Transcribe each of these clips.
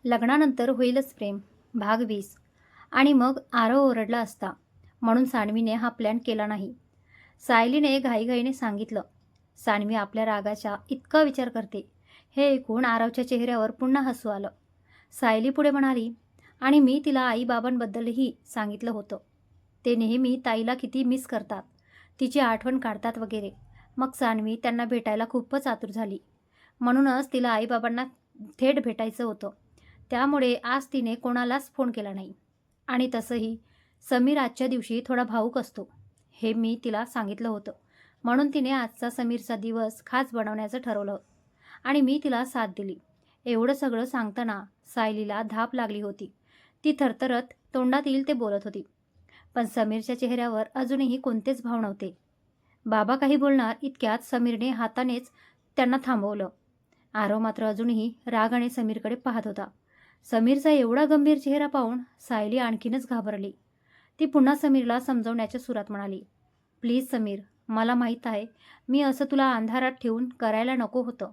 लग्नानंतर होईलच प्रेम भाग 20. आणि मग आरव ओरडला असता म्हणून सानवीने हा प्लॅन केला नाही. सायलीने घाईघाईने सांगितलं. सानवी आपल्या रागाचा इतका विचार करते हे ऐकून आरवच्या चेहऱ्यावर पुन्हा हसू आलं. सायली पुढे म्हणाली, आणि मी तिला आईबाबांबद्दलही सांगितलं होतं. ते नेहमी ताईला किती मिस करतात, तिची आठवण काढतात वगैरे. मग सानवी त्यांना भेटायला खूपच आतुर झाली. म्हणूनच तिला आईबाबांना थेट भेटायचं होतं. त्यामुळे आज तिने कोणालाच फोन केला नाही. आणि तसंही समीर आजच्या दिवशी थोडा भावूक असतो हे मी तिला सांगितलं होतं. म्हणून तिने आजचा समीरचा दिवस खास बनवण्याचं ठरवलं आणि मी तिला साथ दिली. एवढं सगळं सांगताना सायलीला धाप लागली होती. ती थरथरत तोंडात येईल ते बोलत होती. पण समीरच्या चेहऱ्यावर अजूनही कोणतेच भाव नव्हते. बाबा काही बोलणार इतक्यात समीरने हातानेच त्यांना थांबवलं. आरव मात्र अजूनही रागाने समीरकडे पाहत होता. समीरचा एवढा गंभीर चेहरा पाहून सायली आणखीनच घाबरली. ती पुन्हा समीरला समजवण्याच्या सुरात म्हणाली, प्लीज समीर, मला माहीत आहे मी असं तुला अंधारात ठेवून करायला नको होतं.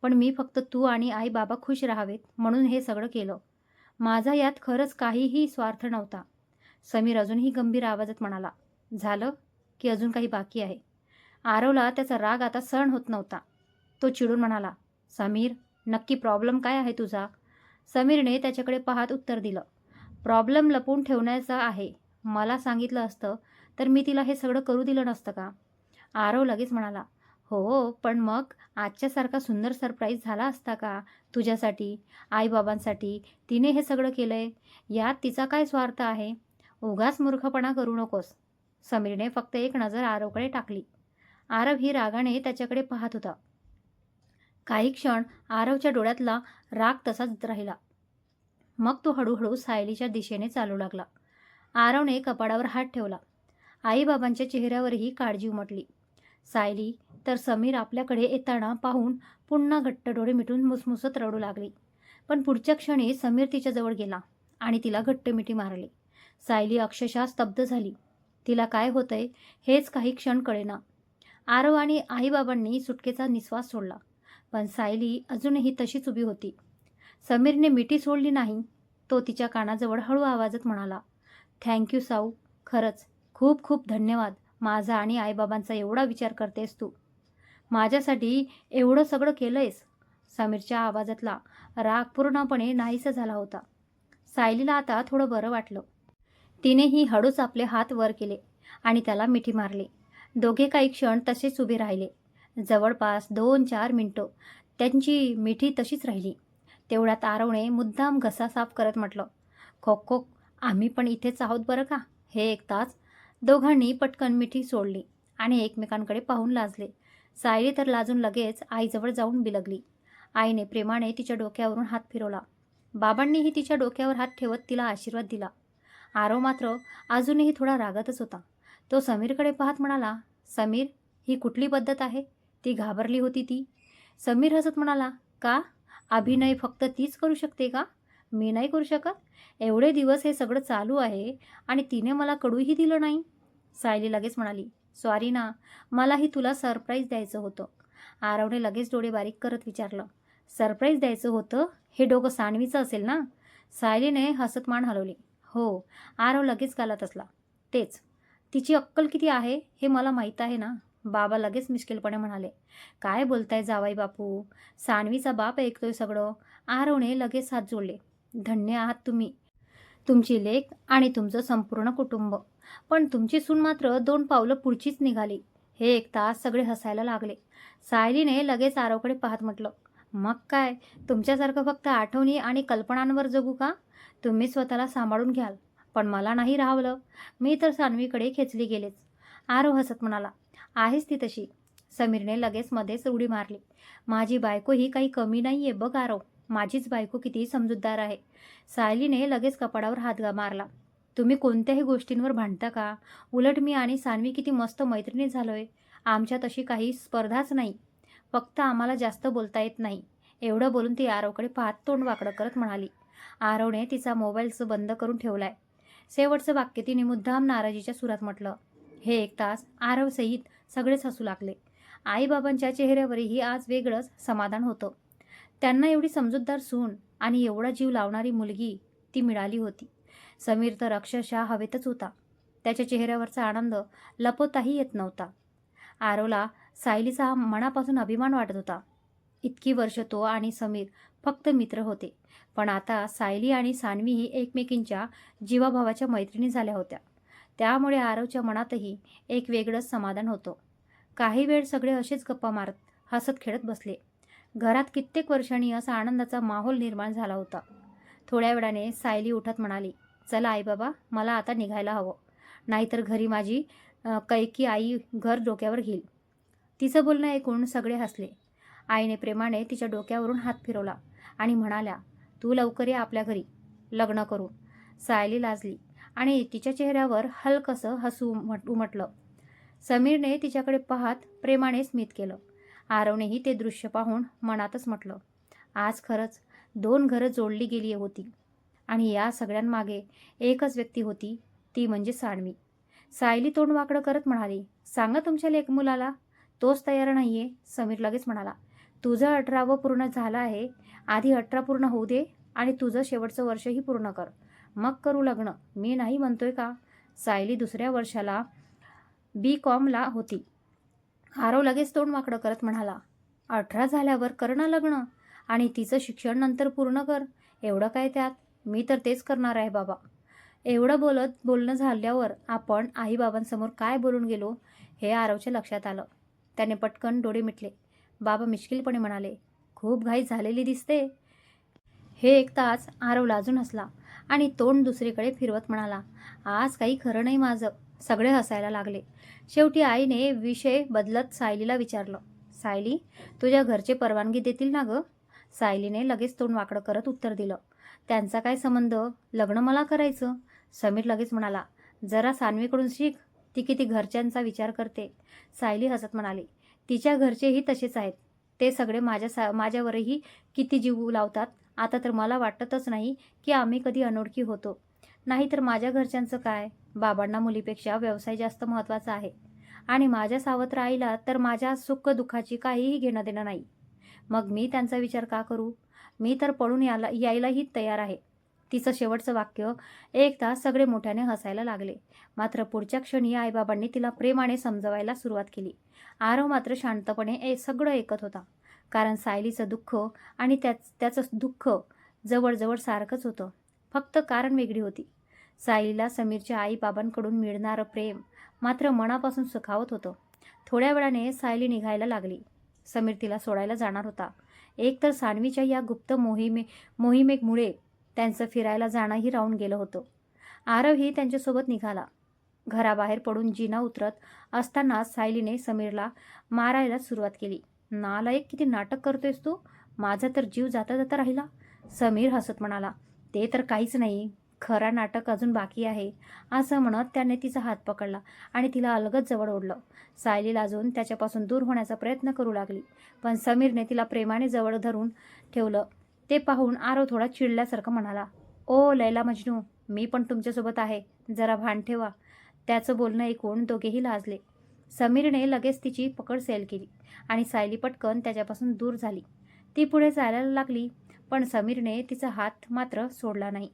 पण मी फक्त तू आणि आई बाबा खुश राहावेत म्हणून हे सगळं केलं. माझा यात खरंच काहीही स्वार्थ नव्हता. समीर अजूनही गंभीर आवाजात म्हणाला. झालं की अजून काही बाकी आहे? आरवला त्याचा राग आता सहन होत नव्हता. तो चिडून म्हणाला, समीर, नक्की प्रॉब्लेम काय आहे तुझा? समीरने त्याच्याकडे पाहत उत्तर दिलं, प्रॉब्लेम लपवून ठेवण्याचा आहे. मला सांगितलं असतं तर मी तिला हे सगळं करू दिलं नसतं का? आरव लगेच म्हणाला, हो, पण मग आजच्यासारखा सुंदर सरप्राईज झाला असता का तुझ्यासाठी, आईबाबांसाठी? तिने हे सगळं केलंय, यात तिचा काय स्वार्थ आहे? उगाच मूर्खपणा करू नकोस. समीरने फक्त एक नजर आरवकडे टाकली. आरव ही रागाने त्याच्याकडे पाहत होता. काही क्षण आरवच्या डोळ्यातला राग तसाच राहिला. मग तो हळूहळू सायलीच्या दिशेने चालू लागला. आरवने कपाडावर हात ठेवला. आईबाबांच्या चेहऱ्यावरही काळजी उमटली. सायली तर समीर आपल्याकडे येताना पाहून पुन्हा घट्ट डोळे मिटून मुसमुसत रडू लागली. पण पुढच्या क्षणी समीर तिच्याजवळ गेला आणि तिला घट्ट मिठी मारली. सायली अक्षरशः स्तब्ध झाली. तिला काय होतंय हेच काही क्षण कळेना. आरव आणि आईबाबांनी सुटकेचा निश्वास सोडला. पण सायली अजूनही तशीच उभी होती. समीरने मिठी सोडली नाही. तो तिच्या कानाजवळ हळू आवाजात म्हणाला, थँक्यू साऊ, खरंच खूप खूप धन्यवाद. माझा आणि आईबाबांचा एवढा विचार करतेस तू. माझ्यासाठी एवढं सगळं केलंयस. समीरच्या आवाजातला राग पूर्णपणे नाहीसा झाला होता. सायलीला आता थोडं बरं वाटलं. तिनेही हळूच आपले हात वर केले आणि त्याला मिठी मारली. दोघे काही क्षण तसेच उभे राहिले. जवळपास 2-4 मिनिटं त्यांची मिठी तशीच राहिली. तेवढ्यात आरवने मुद्दाम घसा साफ करत म्हटलं, खोक खोक, आम्ही पण इथेच आहोत बरं का. हे ऐकताच दोघांनी पटकन मिठी सोडली आणि एकमेकांकडे पाहून लाजले. सायली तर लाजून लगेच आईजवळ जाऊन बिलगली. आईने प्रेमाने तिच्या डोक्यावरून हात फिरवला. बाबांनीही तिच्या डोक्यावर हात ठेवत तिला आशीर्वाद दिला. आरव मात्र अजूनही थोडा रागातच होता. तो समीरकडे पाहत म्हणाला, समीर, ही कुठली पद्धत आहे? ती घाबरली होती ती. समीर हसत म्हणाला, का? अभिनय फक्त तीच करू शकते का? मी नाही करू शकत? एवढे दिवस हे सगळं चालू आहे आणि तिने मला कळूही दिलं नाही. सायली लगेच म्हणाली, सॉरी ना, मलाही तुला सरप्राईज द्यायचं होतं. आरवने लगेच डोळे बारीक करत विचारलं, सरप्राईज द्यायचं होतं? हे डोकं सानवीचं असेल ना? सायलीने हसत मान हलवली. हो. आरव लगेच गालात असला. तेच. तिची अक्कल किती आहे हे मला माहीत आहे ना. बाबा लगेच मिश्किलपणे म्हणाले, काय बोलताय जावाई बापू? सानवीचा बाप ऐकतोय सगळं. आरवने लगेच हात जोडले. धन्य आहात तुम्ही, तुमची लेक आणि तुमचं संपूर्ण कुटुंब. पण तुमची सून मात्र 2 पावलं पुढचीच निघाली. हे ऐकताच सगळे हसायला लागले. सायलीने लगेच आरवकडे पाहत म्हटलं, मग काय, तुमच्यासारखं फक्त आठवणी आणि कल्पनांवर जगू का? तुम्ही स्वतःला सांभाळून घ्याल. पण मला नाही राहवलं. मी तर सानवीकडे खेचली गेलेच. आरव हसत म्हणाला, आहेस ती तशी. समीरने लगेच मध्येच उडी मारली. माझी बायको ही काही कमी नाही आहे बघ आरव. माझीच बायको किती समजूतदार आहे. सायलीने लगेच कपाडावर हात मारला. तुम्ही कोणत्याही गोष्टींवर भांडता का? उलट मी आणि सानवी किती मस्त मैत्रिणी झालोय. आमच्यात अशी काही स्पर्धाच नाही. फक्त आम्हाला जास्त बोलता येत नाही. एवढं बोलून ती आरवकडे पाहत तोंड वाकडं करत म्हणाली. आरवने तिचा मोबाईलचं बंद करून ठेवलाय. शेवटचं वाक्य तिने मुद्दाम नाराजीच्या सुरात म्हटलं. हे ऐकताच आरव सहित सगळेच हसू लागले. आईबाबांच्या चेहऱ्यावरही आज वेगळंच समाधान होतं. त्यांना एवढी समजूतदार सून आणि एवढा जीव लावणारी मुलगी ती मिळाली होती. समीर तर अक्षरशः हवेतच होता. त्याच्या चेहऱ्यावरचा आनंद लपवताही येत नव्हता. आरवला सायलीचा मनापासून अभिमान वाटत होता. इतकी वर्ष तो आणि समीर फक्त मित्र होते, पण आता सायली आणि सान्वी ही एकमेकींच्या जीवाभावाच्या मैत्रिणी झाल्या होत्या. त्यामुळे आरवच्या मनातही एक वेगळंच समाधान होतं. काही वेळ सगळे असेच गप्पा मारत हसत खेळत बसले. घरात कित्येक वर्षांनी असा आनंदाचा माहोल निर्माण झाला होता. थोड्या वेळाने सायली उठत म्हणाली, चला आई बाबा, मला आता निघायला हवं, नाहीतर घरी माझी कैकी आई घर डोक्यावर घेईल. तिचं बोलणं ऐकून सगळे हसले. आईने प्रेमाने तिच्या डोक्यावरून हात फिरवला आणि म्हणाल्या, तू लवकर ये आपल्या घरी, लग्न करून. सायली लाजली आणि तिच्या चेहऱ्यावर हलकसं हसू उमटलं. समीरने तिच्याकडे पाहत प्रेमाने स्मित केलं. आरवनेही ते दृश्य पाहून मनातच म्हटलं, आज खरंच 2 घरं जोडली गेली होती आणि या सगळ्यांमागे एकच व्यक्ती होती, ती म्हणजे सान्वी. सायली तोंड वाकडं करत म्हणाली, सांगा तुमच्या लेकमुलाला, तोच तयार नाहीये. समीर लगेच म्हणाला, तुझं 18वं पूर्ण झालं आहे, आधी 18 पूर्ण होऊ दे आणि तुझं शेवटचं वर्षही पूर्ण कर, मग करू लग्न, मी नाही म्हणतोय का. सायली दुसऱ्या वर्षाला B.Com.ला होती. आरव लगेच तोंड वाकडं करत म्हणाला, 18 झाल्यावर कर ना लग्न आणि तिचं शिक्षण नंतर पूर्ण कर, एवढं काय त्यात, मी तर तेच करणार आहे बाबा. एवढं बोलणं झाल्यावर आपण आईबाबांसमोर काय बोलून गेलो हे आरवच्या लक्षात आलं. त्याने पटकन डोळे मिटले. बाबा मिश्किलपणे म्हणाले, खूप घाई झालेली दिसते. हे ऐकताच आरव लाजून हसला आणि तोंड दुसरीकडे फिरवत म्हणाला, आज काही खरं नाही माझं. सगळे हसायला लागले. शेवटी आईने विषय बदलत सायलीला विचारलं, सायली, तुझ्या घरचे परवानगी देतील ना गं. सायलीने लगेच तोंड वाकडं करत उत्तर दिलं, त्यांचा काय संबंध, लग्न मला करायचं. समीर लगेच म्हणाला, जरा सान्वीकडून शिक, ती किती घरच्यांचा विचार करते. सायली हसत म्हणाली, तिच्या घरचेही तसेच आहेत, ते सगळे माझ्यावरही किती जीव लावतात. आता तर मला वाटतच नाही की आम्ही कधी अनोळखी होतो. नाहीतर माझ्या घरच्यांचं काय, बाबांना मुलीपेक्षा व्यवसाय जास्त महत्त्वाचा आहे आणि माझ्या सावत्र आईला तर माझ्या सुख दुःखाची काहीही घेणं देणं नाही. मग मी त्यांचा विचार का करू, मी तर पळून यायलाही तयार आहे. तिचं शेवटचं वाक्य ऐकता सगळे मोठ्याने हसायला लागले. मात्र पुढच्या क्षणी आईबाबांनी तिला प्रेमाने समजवायला सुरुवात केली. आरव मात्र शांतपणे सगळं ऐकत होता, कारण सायलीचं दुःख आणि त्याचं दुःख जवळजवळ सारखंच होतं, फक्त कारण वेगळी होती. सायलीला समीरच्या आईबाबांकडून मिळणारं प्रेम मात्र मनापासून सुखावत होतं. थोड्या वेळाने सायली निघायला लागली. समीर तिला सोडायला जाणार होता. एकतर सान्वीच्या या गुप्त मोहिमेमुळे त्यांचं फिरायला जाणंही राहून गेलं होतं. आरवही त्यांच्यासोबत निघाला. घराबाहेर पडून जिना उतरत असताना सायलीने समीरला मारायला सुरुवात केली. नालायक, किती नाटक करतोयस तू, माझा तर जीव जाता जाता राहिला. समीर हसत म्हणाला, ते तर काहीच नाही, खरा नाटक अजून बाकी आहे. असं म्हणत त्याने तिचा हात पकडला आणि तिला अलगद जवळ ओढलं. सायली लाजून त्याच्यापासून दूर होण्याचा प्रयत्न करू लागली, पण समीरने तिला प्रेमाने जवळ धरून ठेवलं. ते पाहून आरव थोडा चिडल्यासारखं म्हणाला, ओ लैला मजनू, मी पण तुमच्यासोबत आहे, जरा भान ठेवा. त्याचं बोलणं ऐकून दोघेही लाजले. समीरने लगेच तिची पकड सैल केली आणि सायली पटकन त्याच्यापासून दूर झाली. ती पुढे जायला लागली, पण समीरने तिचा हात मात्र सोडला नाही.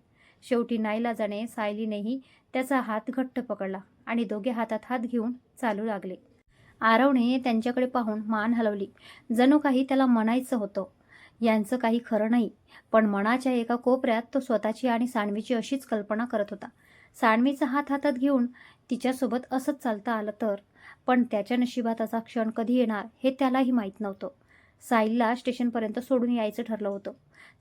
शेवटी नाईलाजाने सायलीनेही त्याचा हात घट्ट पकडला आणि दोघे हातात हात घेऊन चालू लागले. आरवने त्यांच्याकडे पाहून मान हलवली, जणू काही त्याला म्हणायचं होतं, यांचं काही खरं नाही. पण मनाच्या एका कोपऱ्यात तो स्वतःची आणि सान्वीची अशीच कल्पना करत होता. सान्वीचा हात हातात घेऊन तिच्यासोबत असंच चालता आलं तर, पण त्याच्या नशिबात असा क्षण कधी येणार हे त्यालाही माहीत नव्हतं. सायलीला स्टेशनपर्यंत सोडून यायचं ठरलं होतं.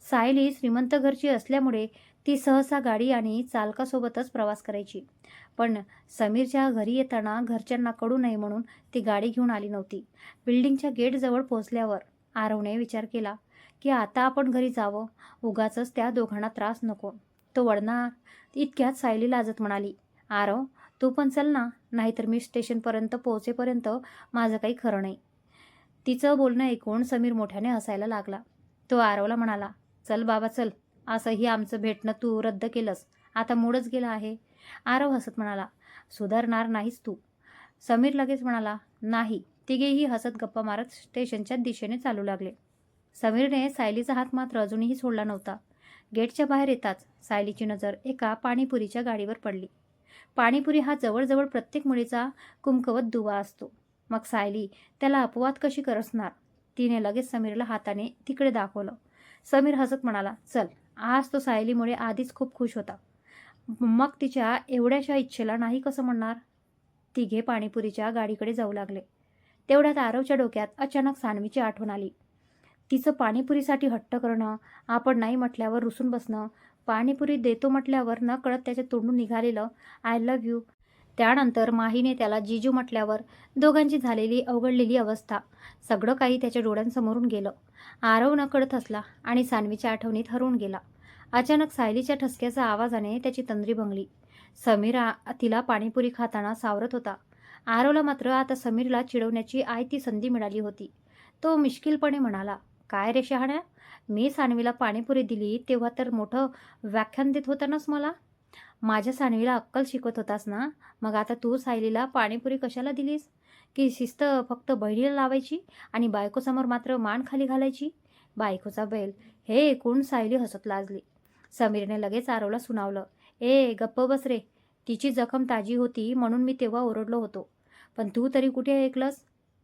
सायली श्रीमंत घरची असल्यामुळे ती सहसा गाडी आणि चालकासोबतच प्रवास करायची, पण समीरच्या घरी येताना घरच्यांना कळू नये म्हणून ती गाडी घेऊन आली नव्हती. बिल्डिंगच्या गेटजवळ पोहोचल्यावर आरवने विचार केला की आता आपण घरी जावं, उगाचच त्या दोघांना त्रास नको. तो वळणार इतक्यात सायली लाजत म्हणाली, आरव, तू पण चल ना, नाहीतर मी स्टेशनपर्यंत पोहोचेपर्यंत माझं काही खरं नाही. तिचं बोलणं ऐकून समीर मोठ्याने हसायला लागला. तो आरवला म्हणाला, चल बाबा चल, असंही आमचं भेटणं तू रद्द केलंस, आता मूडच गेला आहे. आरव हसत म्हणाला, सुधारणार नाहीस तू. समीर लगेच म्हणाला, नाही. तिघेही हसत गप्पा मारत स्टेशनच्या दिशेने चालू लागले. समीरने सायलीचा हात मात्र अजूनही सोडला नव्हता. गेटच्या बाहेर येताच सायलीची नजर एका पाणीपुरीच्या गाडीवर पडली. पाणीपुरी हा जवळजवळ प्रत्येक मुलीचा कुमकवत दुवा असतो. मग सायली त्याला अपवाद कशी करसणार? तिने लगेच समीरला हाताने तिकडे दाखवलं. समीर हसत म्हणाला, चल. आज तो सायलीमुळे आधीच खूप खुश होता. मग तिच्या एवढ्याशा इच्छेला नाही कसं म्हणणार? तिघे पाणीपुरीच्या गाडीकडे जाऊ लागले. तेवढ्यात आरवच्या डोक्यात अचानक सानवीची आठवण आली. तिचं पाणीपुरीसाठी हट्ट करणं, आपण नाही म्हटल्यावर रुसून बसणं, पाणीपुरी देतो म्हटल्यावर न कळत त्याच्या तोंडून निघालेलं आय लव्ह यू, त्यानंतर माहीने त्याला जीजू म्हटल्यावर दोघांची झालेली अवघडलेली अवस्था, सगळं काही त्याच्या डोळ्यांसमोरून गेलं. आरव न कळत हसला आणि सानवीच्या आठवणीत हरवून गेला. अचानक सायलीच्या ठसक्याच्या आवाजाने त्याची तंद्री भंगली. समीर तिला पाणीपुरी खाताना सावरत होता. आरवला मात्र आता समीरला चिडवण्याची आयती संधी मिळाली होती. तो मिश्किलपणे म्हणाला, काय रे शहाण्या, मी सानवीला पाणीपुरी दिली तेव्हा तर मोठं व्याख्यान देत होतानास मला. माझ्या सानवीला अक्कल शिकवत होतास ना, मग आता तू सायलीला पाणीपुरी कशाला दिलीस? की शिस्त फक्त बहिणीला लावायची आणि बायकोसमोर मात्र मान खाली घालायची? बायकोचा बैल. हे ऐकून सायली हसत लाजली. समीरने लगेच आरवला सुनावलं, ए गप्प बस रे, तिची जखम ताजी होती म्हणून मी तेव्हा ओरडलो होतो, पण तू तरी कुठे ऐकलंस?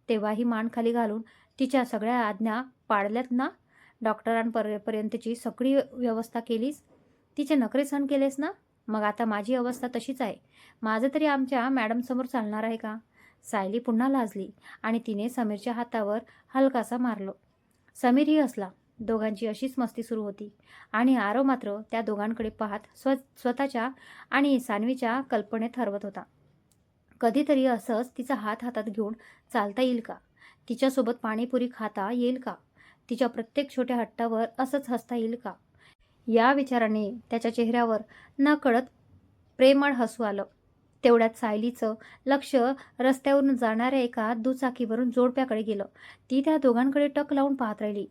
तेव्हाही मान खाली घालून तिच्या सगळ्या आज्ञा पाळल्यात ना, डॉक्टरांपर्यंतची सगळी व्यवस्था केलीस, तिचे नखरे सहन केलेस ना. मग आता माझी अवस्था तशीच आहे. माझं तरी आमच्या मॅडमसमोर चालणार आहे का? सायली पुन्हा लाजली आणि तिने समीरच्या हातावर हलकासा मारलं. समीरही हसला. दोघांची अशीच मस्ती सुरू होती आणि आरव मात्र त्या दोघांकडे पाहत स्वतःच्या आणि सानवीच्या कल्पनेत हरवत होता. कधीतरी असंच तिचा हात हातात घेऊन चालता येईल का? तिच्यासोबत पाणीपुरी खाता येईल का? तिच्या प्रत्येक छोट्या हट्टावर असंच हसता येईल का? या विचाराने त्याच्या चेहऱ्यावर नकळत प्रेमळ हसू आलं. तेवढ्यात सायलीचं लक्ष रस्त्यावरून जाणाऱ्या एका दुचाकीवरून जोडप्याकडे गेलं. ती त्या दोघांकडे टक लावून पाहत राहिली.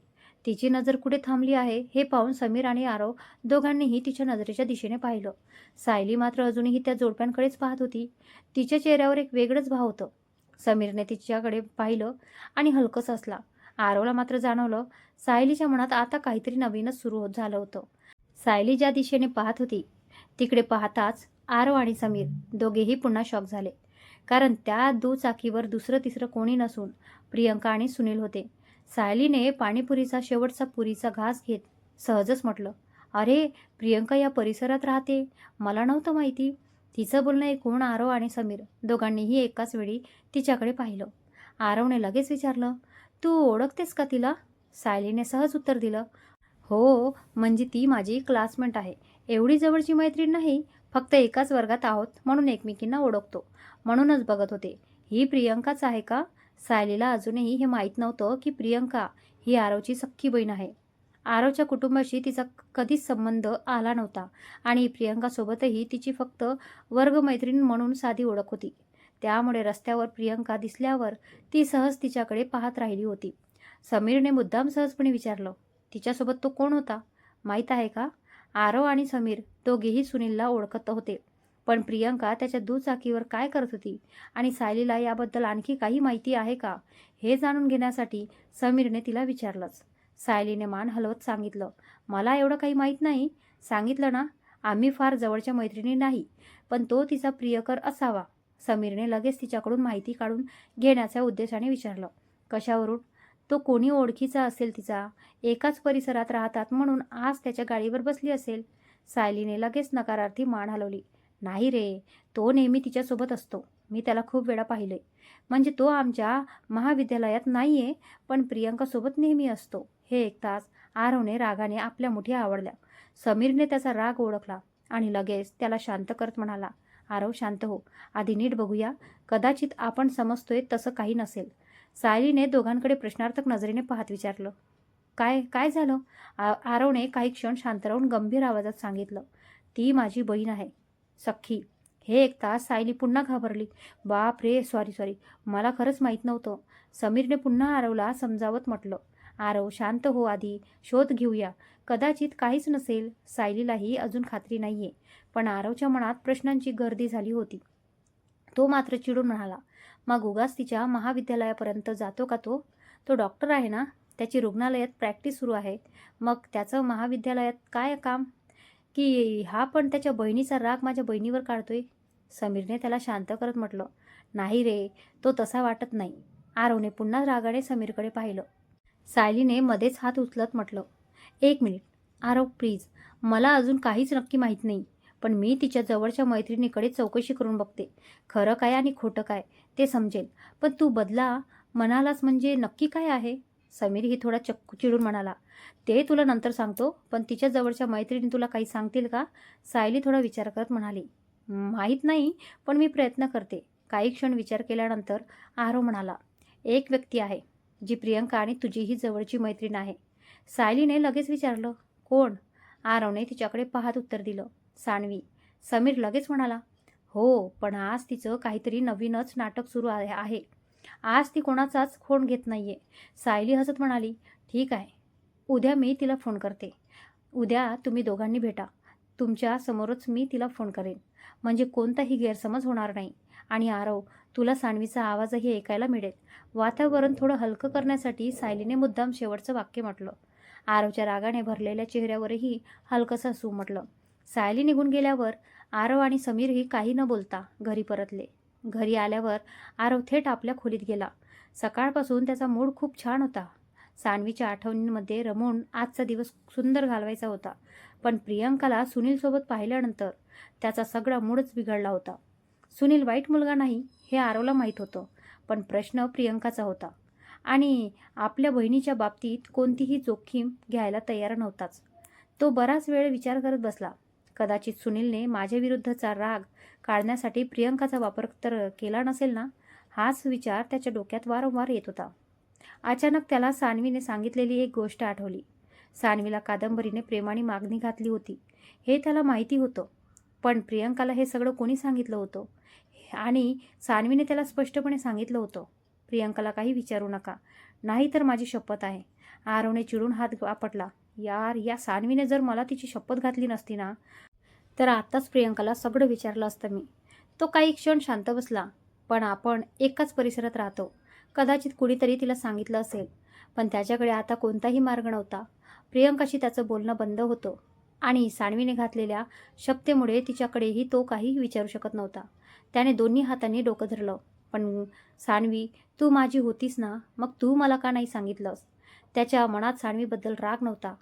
तिची नजर कुठे थांबली आहे हे पाहून समीर आणि आरव दोघांनीही तिच्या नजरेच्या दिशेने पाहिलं. सायली मात्र अजूनही त्या जोडप्यांकडेच पाहत होती. तिच्या चेहऱ्यावर एक वेगळंच भाव होतं. समीरने तिच्याकडे पाहिलं आणि हलकंच हसला. आरवला मात्र जाणवलं सायलीच्या मनात आता काहीतरी नवीनच सुरू झालं होतं. सायली ज्या दिशेने पाहत होती तिकडे पाहताच आरव आणि समीर दोघेही पुन्हा शॉक झाले. कारण त्या दुचाकीवर दुसरं तिसरं कोणी नसून प्रियंका आणि सुनील होते. सायलीने पाणीपुरीचा शेवटचा पुरीचा घास घेत सहजच म्हटलं, अरे प्रियंका या परिसरात राहते, मला नव्हतं माहिती. तिचं बोलणं ऐकून आरव आणि समीर दोघांनीही एकाच वेळी तिच्याकडे पाहिलं. आरवने लगेच विचारलं, तू ओळखतेस का तिला? सायलीने सहज उत्तर दिलं, हो, म्हणजे ती माझी क्लासमेट आहे. एवढी जवळची मैत्रीण नाही, फक्त एकाच वर्गात आहोत म्हणून एकमेकींना ओळखतो. म्हणूनच बघत होते. ही प्रियंकाच आहे का? सायलीला अजूनही हे माहीत नव्हतं की प्रियंका ही आरवची सख्खी बहीण आहे. आरवच्या कुटुंबाशी तिचा कधीच संबंध आला नव्हता आणि प्रियंकासोबतही तिची फक्त वर्गमैत्रीण म्हणून साधी ओळख होती. त्यामुळे रस्त्यावर प्रियंका दिसल्यावर ती सहज तिच्याकडे पाहत राहिली होती. समीरने मुद्दाम सहजपणे विचारलं, तिच्यासोबत तो कोण होता, माहीत आहे का? आरव आणि समीर दोघेही सुनीलला ओळखत होते, पण प्रियंका त्याच्या दुचाकीवर काय करत होती आणि सायलीला याबद्दल आणखी काही माहिती आहे का हे जाणून घेण्यासाठी समीरने तिला विचारलंच. सायलीने मान हलवत सांगितलं, मला एवढं काही माहीत नाही. सांगितलं ना, आम्ही फार जवळच्या मैत्रिणी नाही, पण तो तिचा प्रियकर असावा. समीरने लगेच तिच्याकडून माहिती काढून घेण्याच्या उद्देशाने विचारलं, कशावरून? तो कोणी ओळखीचा असेल तिचा, एकाच परिसरात राहतात म्हणून आज त्याच्या गाडीवर बसली असेल. सायलीने लगेच नकारार्थी मान हलवली, नाही रे, तो नेहमी तिच्यासोबत असतो. मी त्याला खूप वेळा पाहिलंय. म्हणजे तो आमच्या महाविद्यालयात नाही आहे, पण प्रियंकासोबत नेहमी असतो. हे ऐकताच आरवने रागाने आपल्या मुठी आवडल्या. समीरने त्याचा राग ओळखला आणि लगेच त्याला शांत करत म्हणाला, आरव शांत हो, आधी नीट बघूया, कदाचित आपण समजतोय तसं काही नसेल. सायलीने दोघांकडे प्रश्नार्थक नजरेने पाहत विचारलं, काय काय झालं? आरवने काही क्षण शांत राहून गंभीर आवाजात सांगितलं, ती माझी बहीण आहे, सख्खी. हे ऐकताच सायली पुन्हा घाबरली. बाप रे, सॉरी, मला खरंच माहीत नव्हतं. समीरने पुन्हा आरवला समजावत म्हटलं, आरव शांत हो, आधी शोध घेऊया, कदाचित काहीच नसेल. सायलीलाही अजून खात्री नाहीये, पण आरवच्या मनात प्रश्नांची गर्दी झाली होती. तो मात्र चिडून म्हणाला, मग उगाच तिच्या महाविद्यालयापर्यंत जातो का तो? तो डॉक्टर आहे ना, त्याची रुग्णालयात प्रॅक्टिस सुरू आहे. मग त्याचं महाविद्यालयात काय काम? की हा पण त्याच्या बहिणीचा राग माझ्या बहिणीवर काढतोय? समीरने त्याला शांत करत म्हटलं, नाही रे, तो तसा वाटत नाही. आरवने पुन्हा रागाने समीरकडे पाहिलं. सायलीने मध्येच हात उचलत म्हटलं, एक मिनिट आरव प्लीज, मला अजून काहीच नक्की माहीत नाही. पण मी तिच्या जवळच्या मैत्रिणीकडे चौकशी करून बघते. खरं काय आणि खोटं काय ते समजेल. पण तू बदला म्हणालास म्हणजे नक्की काय आहे? समीरही थोडा चिडून म्हणाला, ते तुला नंतर सांगतो, पण तिच्या जवळच्या मैत्रिणी तुला काही सांगतील का? सायली थोडा विचार करत म्हणाली, माहीत नाही, पण मी प्रयत्न करते. काही क्षण विचार केल्यानंतर आरव म्हणाला, एक व्यक्ती आहे जी प्रियंका आणि तुझीही जवळची मैत्रीण आहे. सायलीने लगेच विचारलं, कोण? आरवने तिच्याकडे पाहत उत्तर दिलं, सान्वी. समीर लगेच म्हणाला, हो, पण आज तिचं काहीतरी नवीनच नाटक सुरू आहे. आज ती कोणाचाच फोन घेत नाहीये. सायली हसत म्हणाली, ठीक आहे, उद्या मी तिला फोन करते. उद्या तुम्ही दोघांनी भेटा. तुमच्या समोरच मी तिला फोन करेन, म्हणजे कोणताही गैरसमज होणार नाही. आणि आरव, तुला सान्वीचा आवाजही ऐकायला मिळेल. वातावरण थोडं हलकं करण्यासाठी सायलीने मुद्दाम शेवटचं वाक्य म्हटलं. आरवच्या रागाने भरलेल्या चेहऱ्यावरही हलकंसं हसू उमटलं. सायली निघून गेल्यावर आरव आणि समीरही काही न बोलता घरी परतले. घरी आल्यावर आरव थेट आपल्या खोलीत गेला. सकाळपासून त्याचा मूड खूप छान होता. सान्वीच्या आठवणींमध्ये रमून आजचा दिवस सुंदर घालवायचा होता. पण प्रियंकाला सुनीलसोबत पाहिल्यानंतर त्याचा सगळा मूडच बिघडला होता. सुनील वाईट मुलगा नाही हे आरवला माहीत होतं, पण प्रश्न प्रियंकाचा होता. आणि आपल्या बहिणीच्या बाबतीत कोणतीही जोखीम घ्यायला तयार नव्हताच. तो बराच वेळ विचार करत बसला. कदाचित सुनीलने माझ्याविरुद्धचा राग काढण्यासाठी प्रियंकाचा वापर तर केला नसेल ना? हाच विचार त्याच्या डोक्यात वारंवार येत होता. अचानक त्याला सान्वीने सांगितलेली एक गोष्ट आठवली. सान्वीला कादंबरीने प्रेमाने मागणी घातली होती हे त्याला माहिती होतं, पण प्रियंकाला हे सगळं कोणी सांगितलं होतं? आणि सान्वीने त्याला स्पष्टपणे सांगितलं होतं, प्रियंकाला काही विचारू नका, नाही तर माझी शपथ आहे. आरवने चिडून हात आपटला. यार, या सान्वीने जर मला तिची शपथ घातली नसती ना, तर आत्ताच प्रियंकाला सगळं विचारलं असतं मी. तो काही क्षण शांत बसला. पण आपण एकाच परिसरात राहतो. कदाचित कुणीतरी तिला सांगितलं असेल, पण त्याच्याकडे आता कोणताही मार्ग नव्हता. प्रियंकाशी त्याचं बोलणं बंद होतं आणि सान्वीने घातलेल्या शपथेमुळे तिच्याकडेही तो काही विचारू शकत नव्हता. त्याने दोन्ही हातांनी डोकं धरलं. पण सान्वी, तू माझी होतीस ना, मग तू मला का नाही सांगितलंस? त्याच्या मनात सान्वीबद्दल राग नव्हता.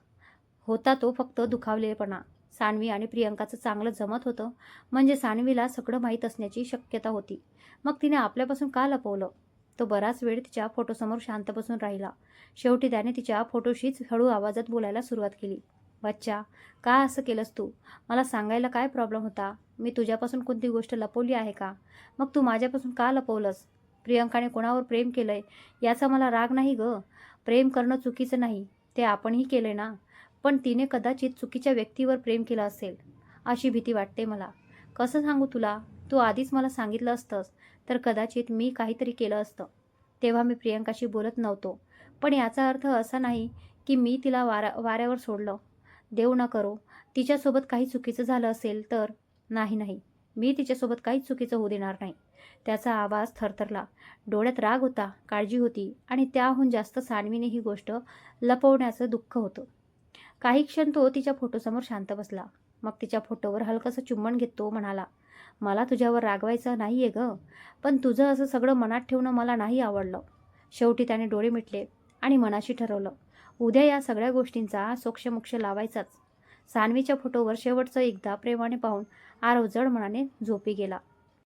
होता तो फक्त दुखावलेपणा. सान्वी आणि प्रियंकाचं चांगलं जमत होतं, म्हणजे सान्वीला सगळं माहीत असण्याची शक्यता होती. मग तिने आपल्यापासून का लपवलं? तो बराच वेळ तिच्या फोटोसमोर शांत बसून राहिला. शेवटी त्याने तिच्या फोटोशीच हळू आवाजात बोलायला सुरुवात केली. बच्चा, का असं केलंस तू? मला सांगायला काय प्रॉब्लेम होता? मी तुझ्यापासून कोणती गोष्ट लपवली आहे का? मग तू माझ्यापासून का लपवलंस? प्रियंकाने कोणावर प्रेम केलंय याचा मला राग नाही गं. प्रेम करणं चुकीचं नाही, ते आपणही केलंय ना. पण तिने कदाचित चुकीच्या व्यक्तीवर प्रेम केलं असेल, अशी भीती वाटते मला. कसं सांगू तुला? तू आधीच मला सांगितलं असतंस तर कदाचित मी काहीतरी केलं असतं. तेव्हा मी प्रियंकाशी बोलत नव्हतो. पण याचा अर्थ असा नाही की मी तिला वाऱ्यावर सोडलं. देव न करो तिच्यासोबत काही चुकीचं झालं असेल तर. नाही नाही, मी तिच्यासोबत काहीच चुकीचं होऊ देणार नाही. त्याचा आवाज थरथरला. डोळ्यात राग होता, काळजी होती आणि त्याहून जास्त सान्वीने ही गोष्ट लपवण्याचं दुःख होतं. काही क्षण तो तिच्या फोटोसमोर शांत बसला. मग तिच्या फोटोवर हलकंसं चुंबन घेत तो म्हणाला, मला तुझ्यावर रागवायचं नाही आहे गं, पण तुझं असं सगळं मनात ठेवणं मला नाही आवडलं. शेवटी त्याने डोळे मिटले आणि मनाशी ठरवलं, उद्या या सगळ्या गोष्टींचा सोक्षमोक्ष लावायचाच. सान्वीच्या फोटोवर शेवटचं एकदा प्रेमाने पाहून आरव जड मनाने झोपी गेला.